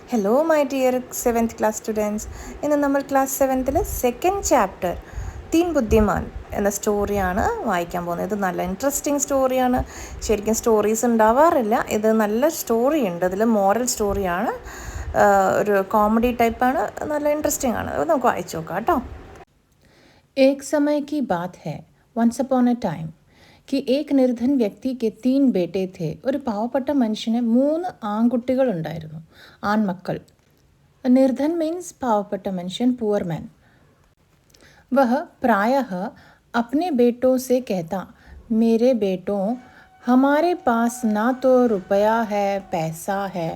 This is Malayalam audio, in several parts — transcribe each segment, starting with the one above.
Hello my dear 7th class students. ഇന്ന് നമ്മൾ ക്ലാസ് 7ൽ സെക്കൻഡ് ചാപ്റ്റർ തീൻ ബുദ്ധിമാൻ എന്ന സ്റ്റോറിയാണ് വായിക്കാൻ പോകുന്നത്. ഇത് നല്ല ഇൻട്രസ്റ്റിംഗ് സ്റ്റോറിയാണ്. ശരിക്കും സ്റ്റോറീസ് ഉണ്ടാവാറില്ല, ഇത് നല്ല സ്റ്റോറി ഉണ്ട്. ഇതിൽ മോറൽ സ്റ്റോറിയാണ്, ഒരു കോമഡി ടൈപ്പാണ്, നല്ല ഇൻട്രസ്റ്റിംഗ് ആണ്. അത് നമുക്ക് വായിച്ചു നോക്കാം കേട്ടോ. एक समय की बात है, വൺസ് അപ്പോൺ എ ടൈം, कि एक निर्धन വ്യക്തി के 3 ബേटे थे. ഒരു പാവപ്പെട്ട മനുഷ്യന് 3 ആൺകുട്ടികൾ ഉണ്ടായിരുന്നു, ആൺമക്കൾ. നിർധൻ മീൻസ് പാവപ്പെട്ട മനുഷ്യൻ, പുവർ മാൻ. वह प्रायः अपने बेटों से कहता, मेरे बेटों, हमारे पास ना तो रुपया है, पैसा है,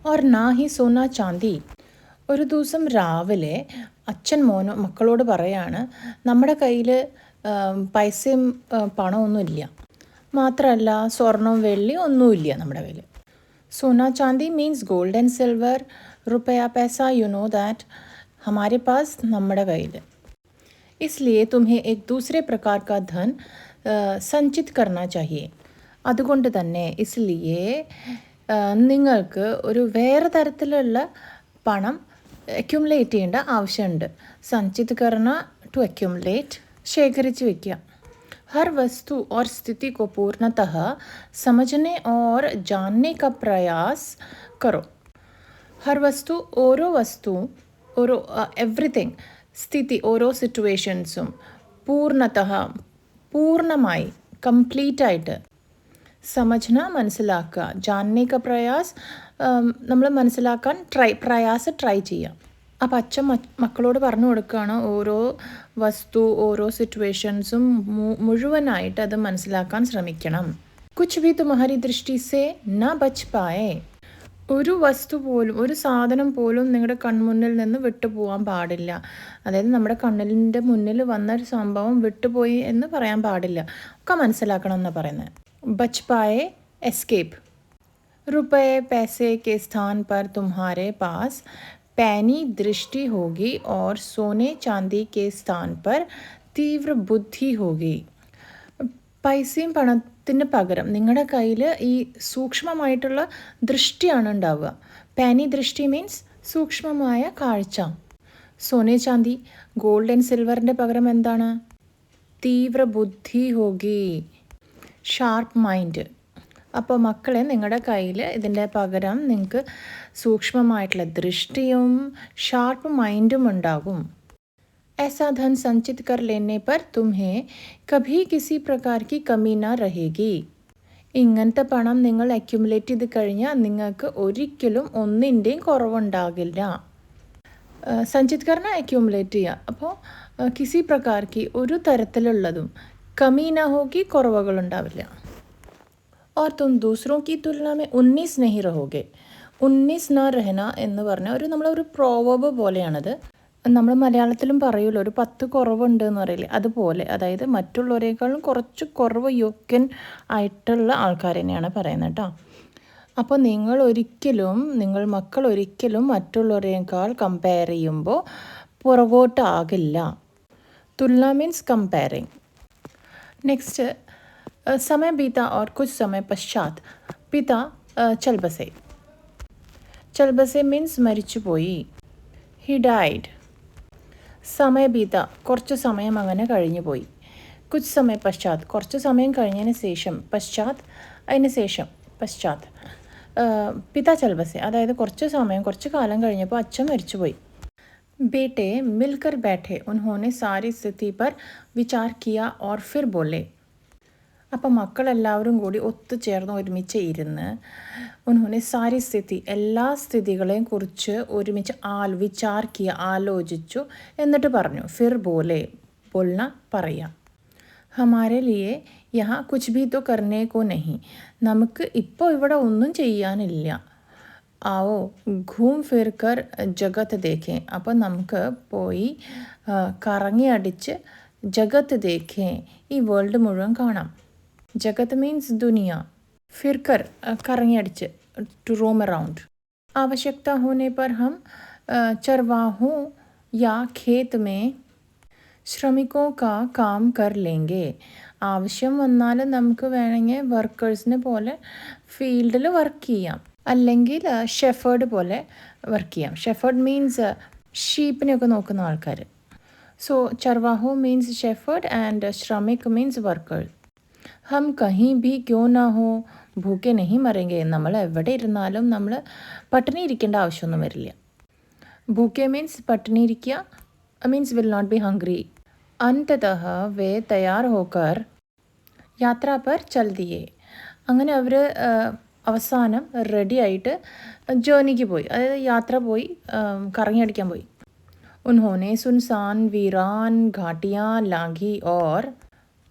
और ना ही सोना चांदी. ഒരു ദിവസം രാവിലെ അച്ഛൻ മക്കളോട് പറയാണ്, നമ്മുടെ കയ്യിൽ പൈസയും പണമൊന്നുമില്ല, മാത്രമല്ല സ്വർണവും വെള്ളിയും ഒന്നുമില്ല നമ്മുടെ കയ്യിൽ. सोना चांदी मीन्स गोल्ड एंड सिल्वर, रुपया पैसा, यू नो दैट, हमारे पास നമ്മുടെ കയ്യിൽ. इसलिए तुम्हें एक दूसरे प्रकार का धन संचित करना चाहिए. അതുകൊണ്ട് തന്നെ इसलिए നിങ്ങൾക്ക് ഒരു വേറെ തരത്തിലുള്ള പണം അക്യുമുലേറ്റ് ചെയ്യേണ്ട ആവശ്യമുണ്ട്. സഞ്ചിത് കർണ, ടു അക്യുമുലേറ്റ്, ശേഖരിച്ച് വയ്ക്കുക. हर वस्तु और स्थिति को पूर्णतः समझने और जानने का प्रयास करो. हर वस्तु, ഓരോ വസ്തു, ഓരോ എവറിത്തിങ്, സ്ഥിതി, ഓരോ സിറ്റുവേഷൻസും, പൂർണ്ണതഃ, പൂർണ്ണമായി, കംപ്ലീറ്റ് ആയിട്ട്, സമജ്ന മനസ്സിലാക്കുക, ജാൻനെ ക പ്രയാസ്, നമ്മൾ മനസ്സിലാക്കാൻ ട്രൈ ചെയ്യാം. അപ്പം അച്ഛൻ മക്കളോട് പറഞ്ഞു കൊടുക്കുകയാണ്, ഓരോ വസ്തു, ഓരോ സിറ്റുവേഷൻസും മുഴുവനായിട്ട് അത് മനസ്സിലാക്കാൻ ശ്രമിക്കണം. കുച്ച് ഭി തുമ്ഹാരി ദൃഷ്ടി സേ ന ബച്ച് പായേ. ഒരു വസ്തു പോലും, ഒരു സാധനം പോലും നിങ്ങളുടെ കൺമുന്നിൽ നിന്ന് വിട്ടുപോകാൻ പാടില്ല. അതായത് നമ്മുടെ കണ്ണിൻ്റെ മുന്നിൽ വന്ന ഒരു സംഭവം വിട്ടുപോയി എന്ന് പറയാൻ പാടില്ല, ഒക്കെ മനസ്സിലാക്കണം എന്നാണ് പറയുന്നത്. बच पाए, एस्केप. रुपये पैसे के स्थान पर तुम्हारे पास पैनी दृष्टि होगी और सोने चांदी के स्थान पर तीव्र बुद्धि होगी. പൈസയും പണത്തിന് പകരം നിങ്ങളുടെ കയ്യിൽ ഈ സൂക്ഷ്മമായിട്ടുള്ള ദൃഷ്ടിയാണ് ഉണ്ടാവുക. പാനി ദൃഷ്ടി മീൻസ് സൂക്ഷ്മമായ കാഴ്ച. സോനെ ചാന്തി, ഗോൾഡ് ആൻഡ് സിൽവറിൻ്റെ പകരം എന്താണ്? തീവ്ര ബുദ്ധി ഹോഗി, ഷാർപ്പ് മൈൻഡ്. അപ്പോൾ മക്കളെ, നിങ്ങളുടെ കയ്യിൽ ഇതിൻ്റെ പകരം നിങ്ങൾക്ക് സൂക്ഷ്മമായിട്ടുള്ള ദൃഷ്ടിയും ഷാർപ്പ് മൈൻഡും ഉണ്ടാകും. ऐसा धन संचित कर लेने पर तुम्हें कभी किसी प्रकार की कमी ना रहेगी. ഇങ്ങനത്തെ പണം നിങ്ങൾ അക്യുമുലേറ്റ് ചെയ്ത് കഴിഞ്ഞാൽ നിങ്ങൾക്ക് ഒരിക്കലും ഒന്നിൻ്റെയും കുറവുണ്ടാകില്ല. സഞ്ചിത് കർണ, അക്യുമുലേറ്റ് ചെയ്യുക. അപ്പോൾ കിസി പ്രകാർക്കി, ഒരു തരത്തിലുള്ളതും, കമി ना होगी, കുറവുകളുണ്ടാവില്ല. और तुम दूसरों की तुलना में 19 नहीं रहोगे. 19 ना रहना എന്ന് പറഞ്ഞാൽ നമ്മളൊരു പ്രോവർബ് പോലെയാണത്. നമ്മൾ മലയാളത്തിലും പറയുമല്ലോ, ഒരു 10 കുറവുണ്ട് എന്ന് പറയില്ലേ, അതുപോലെ. അതായത് മറ്റുള്ളവരെക്കാളും കുറച്ച് കുറവ് യോഗ്യൻ ആയിട്ടുള്ള ആൾക്കാർ തന്നെയാണ് പറയുന്നത് കേട്ടോ. അപ്പോൾ നിങ്ങൾ മക്കൾ ഒരിക്കലും മറ്റുള്ളവരെക്കാൾ കമ്പയർ ചെയ്യുമ്പോൾ പുറകോട്ടാകില്ല. തുലന മീൻസ് കമ്പയറിങ്. നെക്സ്റ്റ്, समय बीता और कुछ समय पश्चात पिता चल बसे. चल बसे मीन्स മരിച്ചു പോയി. He died. സമയ ബീത, കുറച്ച് സമയം അങ്ങനെ കഴിഞ്ഞു പോയി. കുച്ച് സമയ പശ്ചാത്ത്, കുറച്ച് സമയം കഴിഞ്ഞതിന് ശേഷം. പശ്ചാത്ത്, അതിന് ശേഷം. പശ്ചാത്ത്, പിത ചൽ ബസെ, അതായത് കുറച്ച് കാലം കഴിഞ്ഞപ്പോൾ അച്ഛൻ മരിച്ചുപോയി. बेटे मिलकर बैठे, उन्होंने सारी स्थिति पर विचार किया और फिर बोले. അപ്പം മക്കളെല്ലാവരും കൂടി ഒത്തുചേർന്ന് ഒരുമിച്ച് ഇരുന്ന്, ഉൻഹോനെ സാരി സ്ഥിതി, എല്ലാ സ്ഥിതികളെയും കുറിച്ച് ഒരുമിച്ച് വിചാർ കിയ, ആലോചിച്ചു, എന്നിട്ട് പറഞ്ഞു. ഫിർ ബോലെ, ബോൾന, പറയാം. ഹമാരെ ലിയെ യഹാ കുച്ച് ഭി തോ കർനെ കോ നഹി, നമുക്ക് ഇപ്പോൾ ഇവിടെ ഒന്നും ചെയ്യാനില്ല. ആവോ ഘൂം ഫിർ കർ ജഗത്ത് ദേഖേ, അപ്പം നമുക്ക് പോയി കറങ്ങി അടിച്ച് ജഗത്ത് ദേഖേ, ഈ വേൾഡ് മുഴുവൻ കാണാം. ജഗത്ത് മീൻസ് ദുനിയ. ഫിർക്കർ, കറങ്ങിയടിച്ച്, ടു റോം അറൗണ്ട്. आवश्यकता होने पर हम चरवाहों या खेत में श्रमिकों का काम कर लेंगे. ആവശ്യം വന്നാൽ നമുക്ക് വേണമെങ്കിൽ വർക്കേഴ്സിനെ പോലെ ഫീൽഡിൽ വർക്ക് ചെയ്യാം. അല്ലെങ്കിൽ ഷെഫേർഡ് പോലെ വർക്ക് ചെയ്യാം. ഷെഫേർഡ് മീൻസ് ഷീപ്പിനെയൊക്കെ നോക്കുന്ന ആൾക്കാർ. സോ ചർവാഹോ മീൻസ് ഷെഫേർഡ് ആൻഡ് ശ്രമിക് മീൻസ് വർക്കർ. ഹം കहीं भी क्यों ना हो ഭൂക്കെ नहीं മറെങ്കെ. നമ്മൾ എവിടെ ഇരുന്നാലും നമ്മൾ പട്ടിണി ഇരിക്കേണ്ട ആവശ്യമൊന്നും വരില്ല. ഭൂക്കെ മീൻസ് പട്ടിണി ഇരിക്കുക, means will not be hungry. അന്തതഃ വേ തയ്യാർ ഹോക്കർ യാത്ര പർ ചൽ ദിയേ. അങ്ങനെ അവർ അവസാനം റെഡി ആയിട്ട് ജേർണിക്ക് പോയി, അതായത് യാത്ര പോയി, കറങ്ങിയടിക്കാൻ പോയി. ഉൻഹോനെ സുൻസാൻ വീരാൻ ഘാട്ടിയാ ലാഘി ഓർ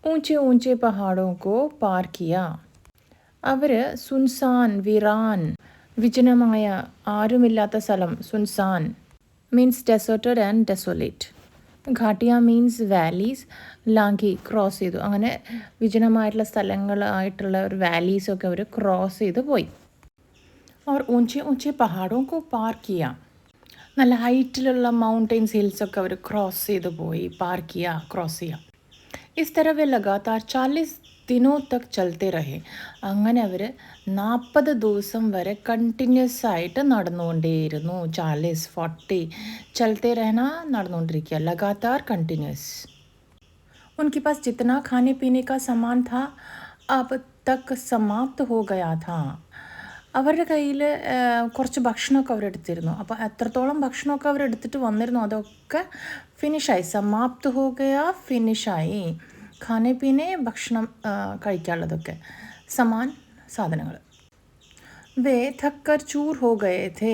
ഊഞ്ചെ ഊഞ്ചെ പഹാഡോ കോ പാർ കിയ. അവർ സുൻസാൻ വീറാൻ വിജനമായ ആരുമില്ലാത്ത സ്ഥലം, സുൻസാൻ മീൻസ് ഡെസേർട്ടഡ് ആൻഡ് ഡെസോലേറ്റ്. ഘാട്ടിയ മീൻസ് വാലീസ്, ലാഘി ക്രോസ് ചെയ്തു. അങ്ങനെ വിജനമായിട്ടുള്ള സ്ഥലങ്ങളായിട്ടുള്ള ഒരു വാലീസൊക്കെ അവർ ക്രോസ് ചെയ്ത് പോയി. ഓർ ഊഞ്ചെ ഊഞ്ചെ പഹാഡോ കോ പാർ കിയ. നല്ല ഹൈറ്റിലുള്ള മൗണ്ടെയിൻസ് ഹിൽസൊക്കെ അവർ ക്രോസ് ചെയ്ത് പോയി. പാർ കിയ ക്രോസ് ചെയ്യുക. इस तरह वे लगातार 40 दिनों तक चलते रहे. അങ്ങനെ അവർ 40 ദിവസം വരെ കണ്ടിന്യൂസ് ആയിട്ട് നടന്നുകൊണ്ടേയിരുന്നു. 40 ചലത്തെ रहना നടന്നുകൊണ്ടിരിക്കുക, लगातार कंटिन्यूस. उनके पास जितना खाने पीने का सामान था अब तक समाप्त हो गया था. അവരുടെ കയ്യിൽ കുറച്ച് ഭക്ഷണമൊക്കെ അവരെടുത്തിരുന്നു. അപ്പോൾ എത്രത്തോളം ഭക്ഷണമൊക്കെ അവരെടുത്തിട്ട് വന്നിരുന്നു അതൊക്കെ ഫിനിഷായി. സമാപ്ത് ഹോ ഗയാ ഫിനിഷായി. ഖാനെ പീനെ ഭക്ഷണം കഴിക്കാനുള്ളതൊക്കെ, സമാൻ സാധനങ്ങൾ. വേ ഥക്കർ ചൂർ ഹോ ഗയേ ഥേ.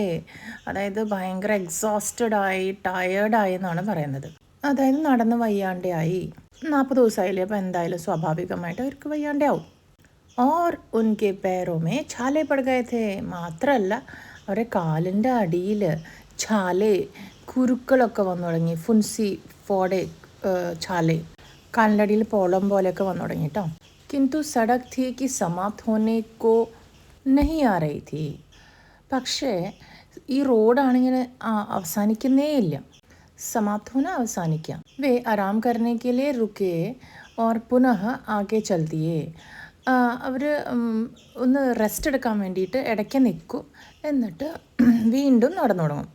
അതായത് ഭയങ്കര എക്സോസ്റ്റഡായി, ടയേർഡായി എന്നാണ് പറയുന്നത്. അതായത് നടന്ന് വയ്യാണ്ടായി. 40 ദിവസമായില്ലേ, അപ്പോൾ എന്തായാലും സ്വാഭാവികമായിട്ട് അവർക്ക് വയ്യാണ്ടാവും. ഓർ ഉൻകെ പേരോ മേ ഛാലെ പട് ഗയേ ഥേ. മാത്രമല്ല അവരെ കാലിൻ്റെ അടിയിൽ ഛാലെ കുരുക്കളൊക്കെ വന്നു തുടങ്ങി. ഫുൻസി ഫോടെ ഛാലെ, കാലിൻ്റെ അടിയിൽ പോളം പോലെയൊക്കെ വന്നു തുടങ്ങി കേട്ടോ. കിന്തു സടക് ഥി കി സമാപ്ത് ഹോനെ കോ നഹി ആ രഹി ഥി. പക്ഷേ ഈ റോഡാണിങ്ങനെ അവസാനിക്കുന്നേ ഇല്ല. സമാപ്ത് ഹോന അവസാനിക്കാം. വേ ആരാം കർനെ കെ ലിയെ റുകേ ഓർ പുനഃ ആകെ ചൽ ദിയേ. അവർ ഒന്ന് റെസ്റ്റ് എടുക്കാൻ വേണ്ടിയിട്ട് ഇടയ്ക്ക് നിൽക്കും, എന്നിട്ട് വീണ്ടും നടന്നു തുടങ്ങും.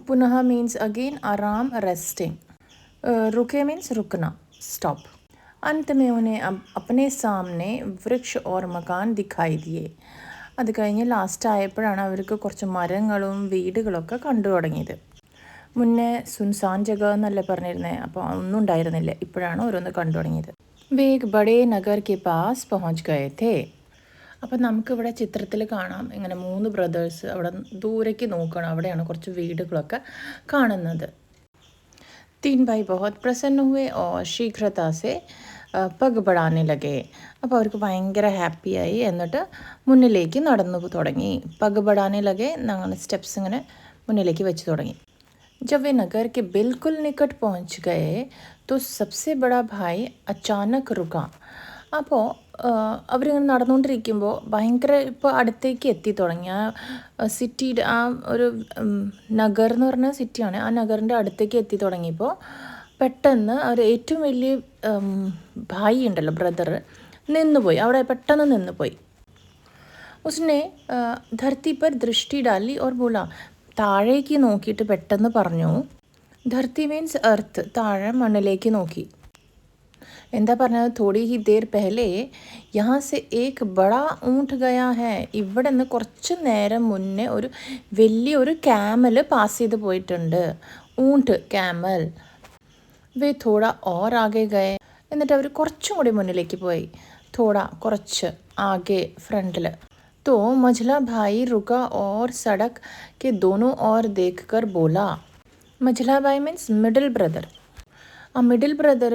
പുനഃ മീൻസ് അഗെയിൻ, ആറാം റെസ്റ്റിംഗ്. റുക്കേ മീൻസ് റുക്കന, സ്റ്റോപ്പ്. अंत में उन्हें अपने सामने वृक्ष और मकान दिखाई दिए. അത് കഴിഞ്ഞ് ലാസ്റ്റ് ആയപ്പോഴാണ് അവർക്ക് കുറച്ച് മരങ്ങളും വീടുകളൊക്കെ കണ്ടു തുടങ്ങിയത്. മുന്നേ സുൻസാൻ ജഗ എന്നല്ലേ പറഞ്ഞിരുന്നത്, അപ്പോൾ ഒന്നും ഉണ്ടായിരുന്നില്ല. ഇപ്പോഴാണ് ഓരോന്ന് കണ്ടു തുടങ്ങിയത്. Vague Bade Nagar K pass പहुंच गए थे. അപ്പം നമുക്കിവിടെ ചിത്രത്തിൽ കാണാം ഇങ്ങനെ 3 ബ്രദേഴ്സ് അവിടെ ദൂരേക്ക് നോക്കണം. അവിടെയാണ് കുറച്ച് വീടുകളൊക്കെ കാണുന്നത്. 3 भाई बहुत प्रसन्न हुए और शीघ्रता से പഗ് ബടാനെ ലഗേ. അപ്പോൾ അവർക്ക് ഭയങ്കര ഹാപ്പിയായി, എന്നിട്ട് മുന്നിലേക്ക് നടന്നു തുടങ്ങി. പഗ് ബടാനെ ലഗേ, അങ്ങനെ സ്റ്റെപ്സ് ഇങ്ങനെ മുന്നിലേക്ക് വെച്ച് തുടങ്ങി. जब वे नगर के बिल्कुल निकट पहुंच गए तो सबसे बड़ा भाई अचानक रुका. അപ്പോൾ അവരിങ്ങനെ നടന്നുകൊണ്ടിരിക്കുമ്പോൾ ഭയങ്കര ഇപ്പോൾ അടുത്തേക്ക് എത്തി തുടങ്ങി. ആ സിറ്റിയുടെ ആ ഒരു നഗർ എന്ന് പറഞ്ഞ സിറ്റിയാണ്, ആ നഗറിൻ്റെ അടുത്തേക്ക് എത്തി തുടങ്ങിയപ്പോൾ പെട്ടെന്ന് അവർ ഏറ്റവും വലിയ ഭായി ഉണ്ടല്ലോ, ബ്രദർ, നിന്നുപോയി. അവിടെ പെട്ടെന്ന് നിന്നുപോയി. ഉസ്നെ ധർത്തി പർ ദൃഷ്ടി ഡാലി ഓർ ബോല. താഴേക്ക് നോക്കിയിട്ട് പെട്ടെന്ന് പറഞ്ഞു. ധർത്തി മീൻസ് എർത്ത്, താഴെ മണ്ണിലേക്ക് നോക്കി. എന്താ പറഞ്ഞത്? തോടി ഹി ദേർ പെഹലെ യഹാ സെ ഏക് ബഡാ ഊണ്ട് ഗയാ ഹേ. ഇവിടെ നിന്ന് കുറച്ച് നേരം മുന്നേ ഒരു വലിയൊരു ക്യാമൽ പാസ് ചെയ്ത് പോയിട്ടുണ്ട്. ഊണ്ട്, ക്യാമൽ. വേ തോട ഓർ ആകെ ഗയേ. എന്നിട്ട് അവർ കുറച്ചും കൂടി മുന്നിലേക്ക് പോയി. തോട കുറച്ച്, ആകെ ഫ്രണ്ടിൽ. तो मझला भाई रुका और सड़क के दोनों ओर देखकर बोला. മജ്ല ഭായ് മീൻസ് മിഡിൽ ബ്രദർ. ആ മിഡിൽ ബ്രദർ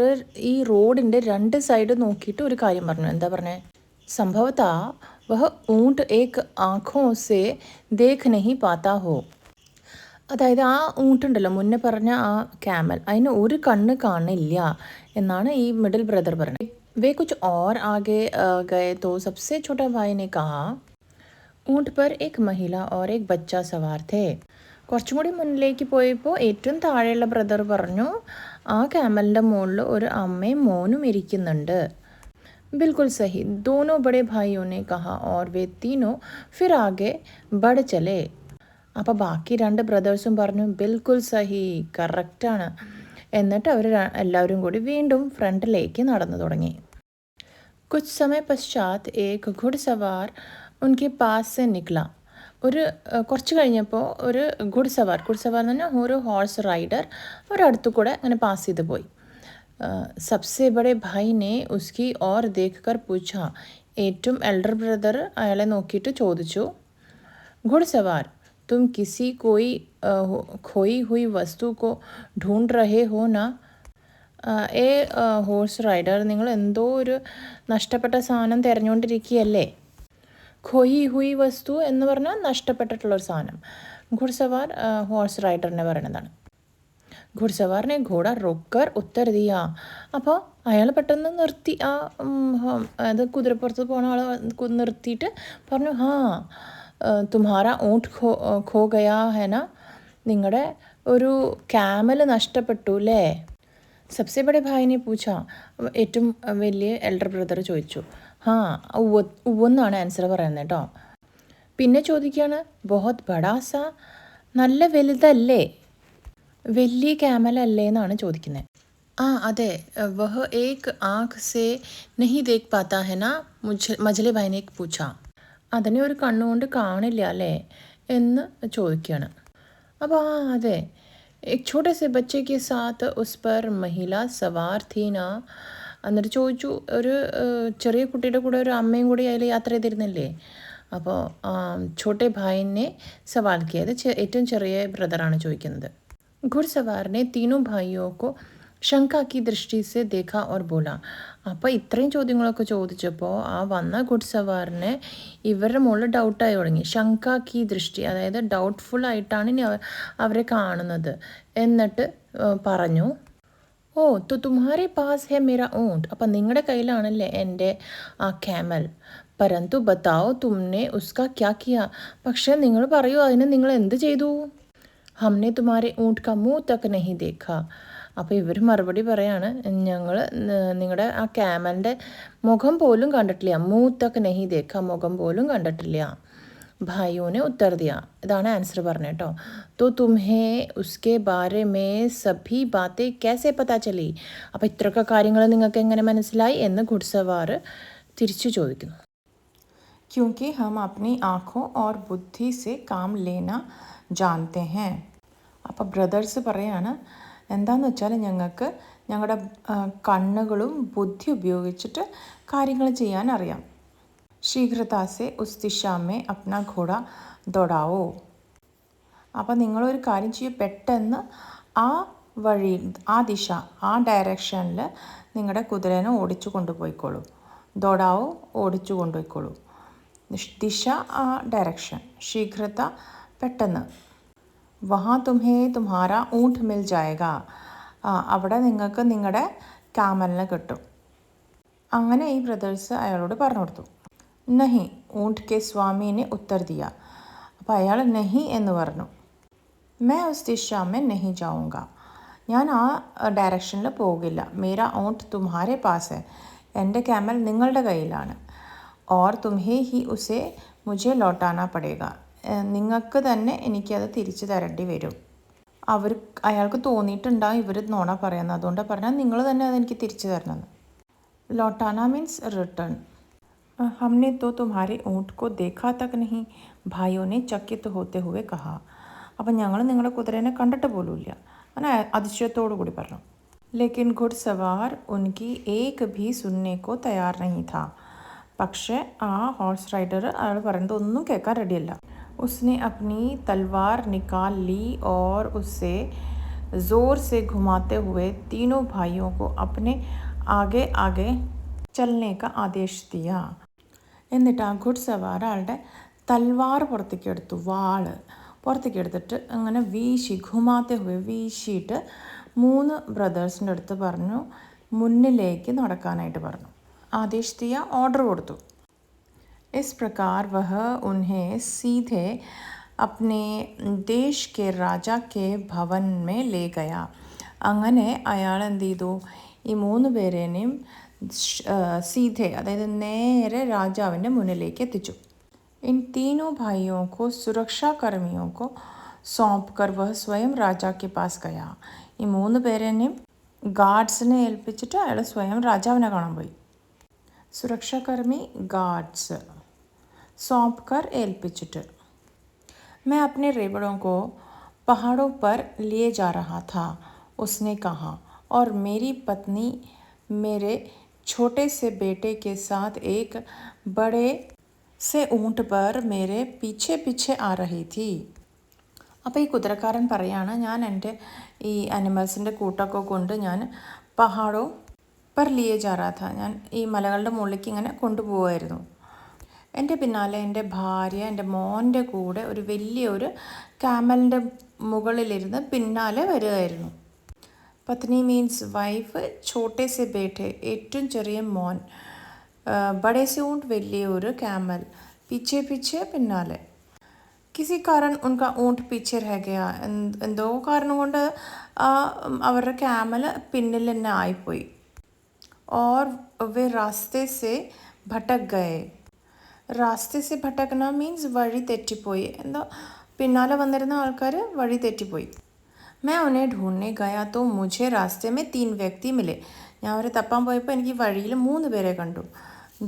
ഈ റോഡിൻ്റെ 2 സൈഡ് നോക്കിയിട്ട് ഒരു കാര്യം പറഞ്ഞു. എന്താ പറഞ്ഞേ? സംഭവത വഹ ഊണ്ട് ഏക് ആँखों से देख नहीं पाता हो. അതായത് ആ ഊണ്ടുണ്ടല്ലോ, മുന്നേ പറഞ്ഞ ആ ക്യാമൽ, അതിന് ഒരു കണ്ണ് കാണില്ല എന്നാണ് ഈ മിഡിൽ ബ്രദർ പറഞ്ഞത്. വേ കുച്ച് ഓർ ആകെ ഗയേ തോ സബ്സെ ഛോട്ടാ ഭായ് നെ കഹാ ഊണ്ട് പർ ഏക് മഹിള ഓർ ഏക് ബച്ച സവാർ ഥേ. കുറച്ചും കൂടി മുന്നിലേക്ക് പോയപ്പോൾ ഏറ്റവും താഴെയുള്ള ബ്രദർ പറഞ്ഞു, ആ ക്യാമലിൻ്റെ മുകളിൽ ഒരു അമ്മയും മോനും ഇരിക്കുന്നുണ്ട്. बिल्कुल सही, दोनों बड़े भाइयों ने कहा और वे तीनों फिर आगे बढ़ चले. അപ്പോൾ ബാക്കി രണ്ട് ബ്രദേഴ്സും പറഞ്ഞു ബിൽക്കുൽ സഹി, കറക്റ്റാണ്. എന്നിട്ട് അവർ എല്ലാവരും കൂടി വീണ്ടും ഫ്രണ്ടിലേക്ക് നടന്നു തുടങ്ങി. കുച്ച് സമയ പശ്ചാത്ത് ഏക് ഘുഡ്സവാർ ഉൻകെ പാസ് സെ നിക്ല. കുറച്ച് കഴിഞ്ഞപ്പോൾ ഒരു ഘുഡ്സവാർ എന്ന് പറഞ്ഞാൽ ഒരു ഹോഴ്സ് റൈഡർ ഒരടുത്തു കൂടെ അങ്ങനെ പാസ് ചെയ്ത് പോയി. सबसे बड़े भाई ने उसकी ओर देखकर पूछा. ഏറ്റവും എൽഡർ ബ്രദർ അയാളെ നോക്കിയിട്ട് ചോദിച്ചു, घुड़सवार तुम किसी कोई खोई हुई वस्तु को ढूंढ रहे हो ना? ഹോഴ്സ് റൈഡർ, നിങ്ങൾ എന്തോ ഒരു നഷ്ടപ്പെട്ട സാധനം തിരഞ്ഞുകൊണ്ടിരിക്കുകയല്ലേ? ഖോയി ഹുയി വസ്തു എന്ന് പറഞ്ഞാൽ നഷ്ടപ്പെട്ടിട്ടുള്ളൊരു സാധനം. ഘുഡ്സവാർ ഹോഴ്സ് റൈഡറിനെ പറയണതാണ്. ഘുഡ്സവാറിനെ ഘോഡ റൊക്കർ ഉത്തർ ദിയ. അപ്പോൾ അയാൾ പെട്ടെന്ന് നിർത്തി, അത് കുതിരപ്പുറത്ത് പോണ ആൾ നിർത്തിയിട്ട് പറഞ്ഞു, ഹാ തുമ്ഹാര ഊട്ട് ഖോ ഗയാ ഹെന, നിങ്ങളുടെ ഒരു ക്യാമൽ നഷ്ടപ്പെട്ടു അല്ലേ? സബ്സെ ബഡെ ഭായിനെ പൂച്ച, ഏറ്റവും വലിയ എൽഡർ ബ്രദർ ചോദിച്ചു. ഹാ ഉവ്വെന്നാണ് ആൻസർ പറയുന്നത് കേട്ടോ. പിന്നെ ചോദിക്കുകയാണ്, ബഹുത് ബഡാസ, നല്ല വലുതല്ലേ? വലിയ ക്യാമലല്ലേ എന്നാണ് ചോദിക്കുന്നത്. അതെ, വഹ് ഏക് ആँख से नहीं देख पाता है ना, മജലെ ഭായിനെ പൂച്ച. അതിനെ ഒരു കണ്ണുകൊണ്ട് കാണില്ല അല്ലേ എന്ന് ചോദിക്കുകയാണ്. അപ്പോൾ അതെ, एक छोटे से बच्चे के साथ उस पर महिला सवार थी ना. എന്നിട്ട് ചോദിച്ചു, ഒരു ചെറിയ കുട്ടിയുടെ കൂടെ ഒരു അമ്മയും കൂടി അതിൽ യാത്ര ചെയ്തിരുന്നില്ലേ? അപ്പോൾ ഛോട്ടെ ഭായിനെ സവാൽ കിയത്, ഏറ്റവും ചെറിയ ബ്രദറാണ് ചോദിക്കുന്നത്. घुड़सवार ने तीनों भाइयों को शंका की दृष्टि से देखा और बोला. അപ്പോൾ ഇത്രയും ചോദ്യങ്ങളൊക്കെ ചോദിച്ചപ്പോൾ വന്ന ഘുഡ്സവാറിനെ ഇവരുടെ മുകളിൽ ഡൗട്ടായി തുടങ്ങി. ശങ്ക കി ദൃഷ്ടി, അതായത് ഡൗട്ട്ഫുൾ ആയിട്ടാണ് ഇനി അവരെ കാണുന്നത്. എന്നിട്ട് പറഞ്ഞു, ഓ तो तुम्हारे पास है मेरा ऊँट, അപ്പം നിങ്ങളുടെ കയ്യിലാണല്ലേ എൻ്റെ ആ ക്യാമൽ. परंतु बताओ तुमने उसका क्या किया, പക്ഷേ നിങ്ങൾ പറയൂ, അതിന് നിങ്ങൾ എന്ത് ചെയ്തു? हमने तुम्हारे ऊँट का मुँह तक नहीं देखा. അപ്പോൾ ഇവർ മറുപടി പറയാണ്, ഞങ്ങൾ നിങ്ങളുടെ ആ ക്യാമലിൻ്റെ മുഖം പോലും കണ്ടിട്ടില്ല. മുँह तक नहीं देखा, മുഖം പോലും കണ്ടിട്ടില്ല. ഭായിയോനെ ഉത്തർ ദിയ, ഇതാണ് ആൻസർ പറഞ്ഞത് കേട്ടോ. तो तुम्हें उसके बारे में सभी बातें कैसे पता चली, അപ്പോൾ ഇത്രയൊക്കെ കാര്യങ്ങൾ നിങ്ങൾക്ക് എങ്ങനെ മനസ്സിലായി എന്ന് ഘുഡ്സവാർ തിരിച്ചു ചോദിക്കുന്നു. क्योंकि हम अपनी आँखों और बुद्धि से काम लेना जानते हैं. അപ്പോൾ ബ്രദേഴ്സ് പറയാണ്, എന്താണെന്ന് വെച്ചാൽ ഞങ്ങൾക്ക് ഞങ്ങളുടെ കണ്ണുകളും ബുദ്ധി ഉപയോഗിച്ചിട്ട് കാര്യങ്ങൾ ചെയ്യാൻ അറിയാം. ശീഘ്രതാ സെ ഉസ് ദിശാ മേ അപ്നാ ഘോഡ ദൗഡാവോ. അപ്പോൾ നിങ്ങളൊരു കാര്യം ചെയ്യും, പെട്ടെന്ന് ആ വഴി, ആ ദിശ, ആ ഡയറക്ഷനിൽ നിങ്ങളുടെ കുതിരേനെ ഓടിച്ചു കൊണ്ടുപോയിക്കോളൂ. ദൗഡാവോ, ഓടിച്ചു കൊണ്ടുപോയിക്കോളൂ. ദിശ ആ ഡയറക്ഷൻ, ശീഘ്രത പെട്ടെന്ന്. വഹാ തുമ്ഹേ തുമ്ഹാര ഊँट മിൽ ജായേഗ, അവിടെ നിങ്ങൾക്ക് നിങ്ങളുടെ ക്യാമലിനെ കിട്ടും. അങ്ങനെ ഈ ബ്രദേഴ്സ് അയാളോട് പറഞ്ഞു കൊടുത്തു. നഹി, ഊँट കെ സ്വാമീനെ ഉത്തർ ദിയ. അപ്പോൾ അയാൾ നഹി എന്ന് പറഞ്ഞു. മേ ഉസ് ദിശാ മേ നഹി ജാऊँगा, ഞാൻ ആ ഡയറക്ഷനിൽ പോകില്ല. മേരാ ഊँट തുമ്ഹാരെ പാസ് ഹെ, എൻ്റെ ക്യാമൽ നിങ്ങളുടെ കയ്യിലാണ്. ഓർ തുമ്ഹേ ഹി ഉസേ മുझे ലൗട്ടാനാ പടേഗ, നിങ്ങൾക്ക് തന്നെ എനിക്കത് തിരിച്ചു തരേണ്ടി വരും. അയാൾക്ക് തോന്നിയിട്ടുണ്ടാകും ഇവർ നോണ പറയുന്നത്, അതുകൊണ്ട് പറഞ്ഞാൽ നിങ്ങൾ തന്നെ അതെനിക്ക് തിരിച്ചു തരണമെന്ന്. ലൗട്ടാന മീൻസ് റിട്ടേൺ. हमने तो तुम्हारे ऊँट को देखा तक नहीं, भाइयों ने चकित होते हुए कहा. അപ്പം ഞങ്ങൾ നിങ്ങളുടെ കുതിരേനെ കണ്ടിട്ട് പോലുമില്ല, അങ്ങനെ അതിശയത്തോടു കൂടി പറഞ്ഞു. लेकिन घुड़सवार उनकी एक भी सुनने को तैयार नहीं था. പക്ഷേ ആ ഹോഴ്സ് റൈഡർ അയാൾ പറയുന്നത് ഒന്നും കേൾക്കാൻ റെഡിയല്ല. उसने अपनी तलवार निकाल ली और उसे ज़ोर से घुमाते हुए तीनों भाइयों को अपने आगे आगे चलने का आदेश दिया. എന്നിട്ട് ആ ഘുഡ്സവാർ ആളുടെ തൽവാർ പുറത്തേക്ക് എടുത്തു, വാള് പുറത്തേക്ക് എടുത്തിട്ട് അങ്ങനെ വീശി, ഘുമാത്തെ ഹുവെ, വീശിയിട്ട് 3 ബ്രദേഴ്സിൻ്റെ അടുത്ത് പറഞ്ഞു മുന്നിലേക്ക് നടക്കാനായിട്ട് പറഞ്ഞു. ആദേശ് ദിയ, ഓർഡർ കൊടുത്തു. इस प्रकार वह उन्हें सीधे अपने देश के राजा के भवन में ले गया. അങ്ങനെ അയാൾ എന്ത് ചെയ്തു, ഈ 3 പേരേനെയും സീധെ അതായത് നേരെ രാജാവിൻ്റെ മുന്നിലേക്ക് എത്തിച്ചു. इन तीनों भाइयों को सुरक्षा कर्मियों को सौंप कर वह स्वयं राजा के पास गया. ഈ 3 പേരെയും ഗാർഡ്സിനെ ഏൽപ്പിച്ചിട്ട് അയാൾ സ്വയം രാജാവിനെ കാണാൻ പോയി. സുരക്ഷാകർമ്മി ഗാർഡ്സ്, सौंप कर ഏൽപ്പിച്ചിട്ട്. मैं अपने रेवड़ों को पहाड़ों पर लिए जा रहा था, उसने कहा, और मेरी पत्नी मेरे छोटे से बेटे के साथ एक बड़े से ऊँट पर मेरे पीछे पीछे आ रही थी. അപ്പോൾ ഈ കുതിരക്കാരൻ പറയാണ്, ഞാൻ എൻ്റെ ഈ അനിമൽസിൻ്റെ കൂട്ടമൊക്കെ കൊണ്ട് ഞാൻ പഹാടോ പർ ലിയെ ജാറാഥ, ഞാൻ ഈ മലകളുടെ മുകളിലേക്ക് ഇങ്ങനെ കൊണ്ടുപോകുമായിരുന്നു. എൻ്റെ പിന്നാലെ എൻ്റെ ഭാര്യ എൻ്റെ മോൻ്റെ കൂടെ ഒരു വലിയൊരു കാമലിൻ്റെ മുകളിലിരുന്ന് പിന്നാലെ വരികയായിരുന്നു. പത്നി മീൻസ് വൈഫ്, ചോട്ടെ സെ ബേട്ടെ ഏറ്റവും ചെറിയ മോൻ, ബഡേ സെ ഊണ്ട് വലിയൊരു കാമൽ, പീछे പീछे പിന്നാലെ. കിസി കാരണം ഉൻകാ ഊണ്ട് പീछे രഹ ഗയ, എന്തോ കാരണം കൊണ്ട് അവരുടെ കാമൽ പിന്നിൽ തന്നെ ആയിപ്പോയി. और वे रास्ते से भटक गए. റാസ്തെ സെ ഭട്ടകന മീൻസ് വഴി തെറ്റിപ്പോയി, എന്തോ പിന്നാലെ വന്നിരുന്ന ആൾക്കാർ വഴി തെറ്റിപ്പോയി. मैं उन्हें ढूंढने गया तो मुझे रास्ते में 3 व्यक्ति मिले. ഞാൻ അവരെ തപ്പാൻ പോയപ്പോൾ എനിക്ക് വഴിയിൽ 3 പേരെ കണ്ടു.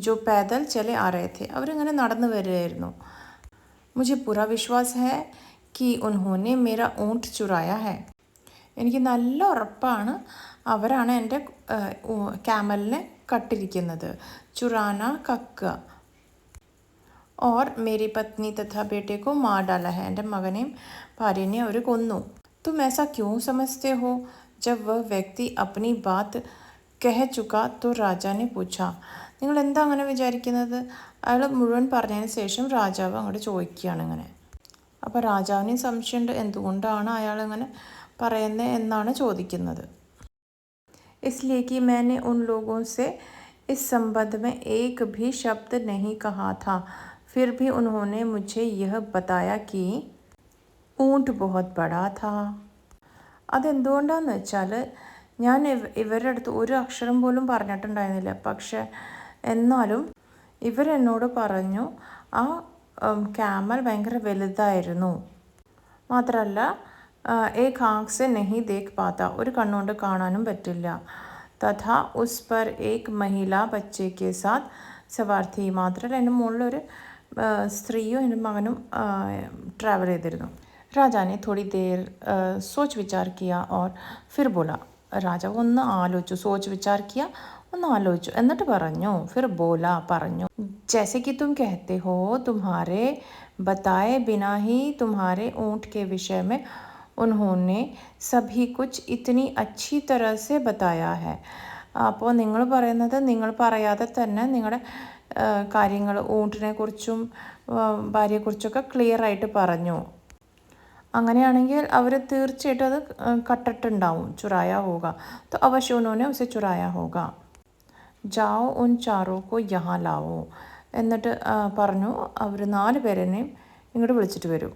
जो पैदल चले आ रहे थे, അവരിങ്ങനെ നടന്നു വരികയായിരുന്നു. मुझे पूरा विश्वास है कि उन्होंने मेरा ऊँट चुराया है. എനിക്ക് നല്ല ഉറപ്പാണ് അവരാണ് എൻ്റെ ക്യാമലിനെ കട്ടിരിക്കുന്നത്. ചുറാന കക്കുക. और मेरी पत्नी तथा बेटे को मार डाला है, എൻ്റെ മകനെയും ഭാര്യനെയും അവർ കൊന്നു. तुम ऐसा क्यों समझते हो? जब वह व्यक्ति अपनी बात कह चुका तो राजा ने पूछा. നിങ്ങൾ എന്താ അങ്ങനെ വിചാരിക്കുന്നത്? അയാൾ മുഴുവൻ പറഞ്ഞതിന് ശേഷം രാജാവ് അങ്ങോട്ട് ചോദിക്കുകയാണ് ഇങ്ങനെ. അപ്പോൾ രാജാവിന് സംശയമുണ്ട്, എന്തുകൊണ്ടാണ് അയാൾ ഇങ്ങനെ പറയുന്നത് എന്നാണ് ചോദിക്കുന്നത്. इसलिए कि मैंने उन लोगों से इस संबंध में एक भी शब्द नहीं कहा था, फिर भी उन्होंने मुझे यह बताया कि ऊँट बहुत बड़ा था. അതെന്തുകൊണ്ടാണെന്ന് വെച്ചാൽ ഞാൻ ഇവരുടെ അടുത്ത് ഒരു അക്ഷരം പോലും പറഞ്ഞിട്ടുണ്ടായിരുന്നില്ല. പക്ഷെ എന്നാലും ഇവരെന്നോട് പറഞ്ഞു ആ ക്യാമൽ ഭയങ്കര വലുതായിരുന്നു. മാത്രമല്ല ഏക് ആങ്ക് സെ നെഹി ദേഖ് പാത്ത, ഒരു കണ്ണുകൊണ്ട് കാണാനും പറ്റില്ല. തഥാ ഉസ് പർ ഏക് മഹിള ബച്ചെ കെ സാത്ത് സവാർ थी. മാത്രമല്ല എൻ്റെ മുകളിലൊരു സ്ത്രീയും എൻ്റെ മകനും ട്രാവൽ ചെയ്തിരുന്നു. राजा ने थोड़ी देर सोच विचार किया और फिर बोला. രാജാവ് ഒന്ന് ആലോചിച്ചു, സോച്ച് വിചാർ കിയ, ഒന്ന് ആലോചിച്ചു, എന്നിട്ട് പറഞ്ഞു. ഫിർ ബോല, പറഞ്ഞു. जैसे कि तुम कहते हो, तुम्हारे बताए बिना ही तुम्हारे ऊँट के विषय में उन्होंने सभी कुछ इतनी अच्छी तरह से बताया है. അപ്പോൾ നിങ്ങൾ പറയുന്നത് നിങ്ങൾ പറയാതെ തന്നെ നിങ്ങളുടെ കാര്യങ്ങൾ ഊണ്ടിനെ കുറിച്ചും ഭാര്യയെക്കുറിച്ചൊക്കെ ക്ലിയർ ആയിട്ട് പറഞ്ഞു. അങ്ങനെയാണെങ്കിൽ അവർ തീർച്ചയായിട്ടും അത് കട്ടിട്ടുണ്ടാവും. ചുറായ ഹോഗ, तो अवश्य उन्होंने उसे चुराया होगा. जाओ उन चारों को यहाँ लाओ. എന്നിട്ട് പറഞ്ഞു, അവർ 4 പേരെയും ഇങ്ങോട്ട് വിളിച്ചിട്ട് വരൂ.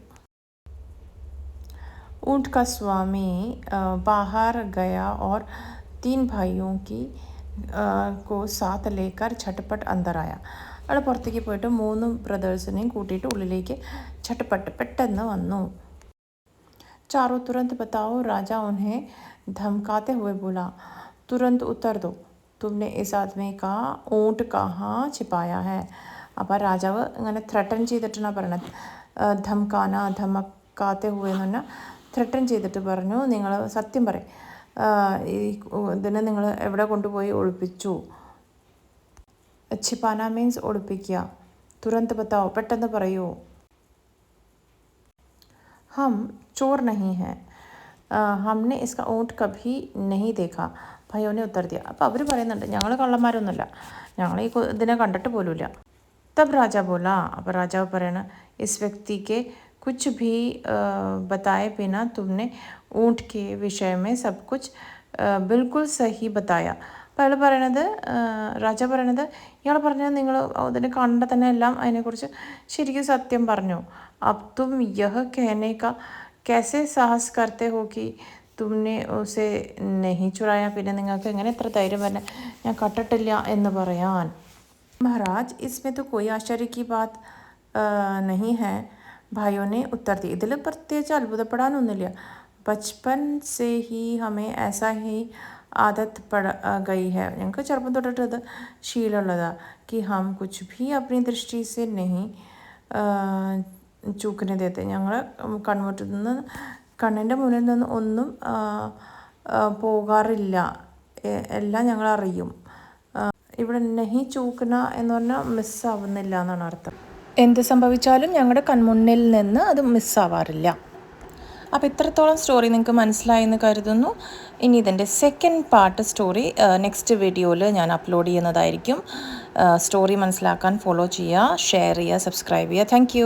ऊँट का स्वामी बाहर गया और 3 भाइयों को साथ लेकर झटपट अंदर आया. അയാൾ പുറത്തേക്ക് പോയിട്ട് 3 ബ്രദേഴ്സിനെയും കൂട്ടിയിട്ട് ഉള്ളിലേക്ക് झटपट പെട്ടെന്ന് വന്നു. चारों तुरंत बताओ. राजा उन्हें धमकाते हुए बोला. तुरंत उत्तर दो, तुमने इस आदमी का ऊँट कहाँ छिपाया है. അപ്പോൾ രാജാവ് ഇങ്ങനെ ത്രട്ടൻ ചെയ്തിട്ടാണ് പറയണത്. ധമക്കാത്തെ ഹുവ എന്ന് പറഞ്ഞാൽ ത്രട്ടൻ ചെയ്തിട്ട് പറഞ്ഞു, നിങ്ങൾ സത്യം പറയും, ഈ ഇതിനെ നിങ്ങൾ എവിടെ കൊണ്ടുപോയി ഒളിപ്പിച്ചു. छिपाना മീൻസ് ഒളിപ്പിക്കുക. തുരന്ത് ബത്താവോ, പെട്ടെന്ന് പറയൂ. हम चोर नहीं हैं, हमने इसका ऊँट कभी नहीं देखा. ഭയോനെ ഉത്തർ ദിയ. അപ്പോൾ അവർ പറയുന്നുണ്ട്, ഞങ്ങൾ കള്ളന്മാരൊന്നുമല്ല, ഞങ്ങൾ ഈ ഇതിനെ കണ്ടിട്ട് പോലുമില്ല. തബ് രാജ ബോല. അപ്പോൾ രാജാവ് പറയണ, ഇസ് വ്യക്തിക്ക് കുച്ച് ഭി ബതായെ ബിന തുമ്നെ ഊँट के विषय में सब कुछ बिल्कुल सही बताया. അപ്പോൾ അയാൾ പറയണത്, രാജാ പറയണത്, ഇയാൾ പറഞ്ഞത് നിങ്ങൾ അതിനെ കണ്ട തന്നെ എല്ലാം അതിനെക്കുറിച്ച് ശരിക്കും സത്യം പറഞ്ഞു. अब तुम यह कहने का कैसे साहस करते हो कि തുമ്നെ ഉസെ നെഹി ചുറായ, പിന്നെ നിങ്ങൾക്ക് എങ്ങനെ എത്ര ധൈര്യം വന്നെ ഞാൻ കട്ടിട്ടില്ല എന്ന് പറയാൻ. മഹാരാജ് ഇസ്മേ തോ കോയി ആശ്ചര്യ കി ബാത് നഹി ഹൈ, ഭായിയോനെ ഉത്തർ ദി. ഇതിൽ പ്രത്യേകിച്ച് അത്ഭുതപ്പെടാനൊന്നുമില്ല. ബച്പൻ സേ ഹി ഹമേ ऐसा ही आदत पड़ गई है, ഞങ്ങൾക്ക് ചെറുപ്പം തൊട്ടിട്ട് അത് ശീലമുള്ളതാണ്. कि हम कुछ भी अपनी दृष्टि से नहीं चूकने देते, ഞങ്ങൾ കൺമുറ്റിൽ നിന്ന് കണ്ണിൻ്റെ മുന്നിൽ നിന്ന് ഒന്നും പോകാറില്ല, എല്ലാം ഞങ്ങൾ അറിയും. ഇവിടെ നെഹി ചൂക്കന എന്ന് പറഞ്ഞാൽ മിസ്സാവുന്നില്ല എന്നാണ് അർത്ഥം. എന്ത് സംഭവിച്ചാലും ഞങ്ങളുടെ കൺമുന്നിൽ നിന്ന് അത് മിസ്സാവാറില്ല. അപ്പോൾ ഇത്രത്തോളം സ്റ്റോറി നിങ്ങൾക്ക് മനസ്സിലായി എന്ന് കരുതുന്നു. ഇനി ഇതിൻ്റെ സെക്കൻഡ് പാർട്ട് സ്റ്റോറി നെക്സ്റ്റ് വീഡിയോയിൽ ഞാൻ അപ്ലോഡ് ചെയ്യുന്നതായിരിക്കും. സ്റ്റോറി മനസ്സിലാക്കാൻ ഫോളോ ചെയ്യുക, ഷെയർ ചെയ്യുക, സബ്സ്ക്രൈബ് ചെയ്യുക. താങ്ക്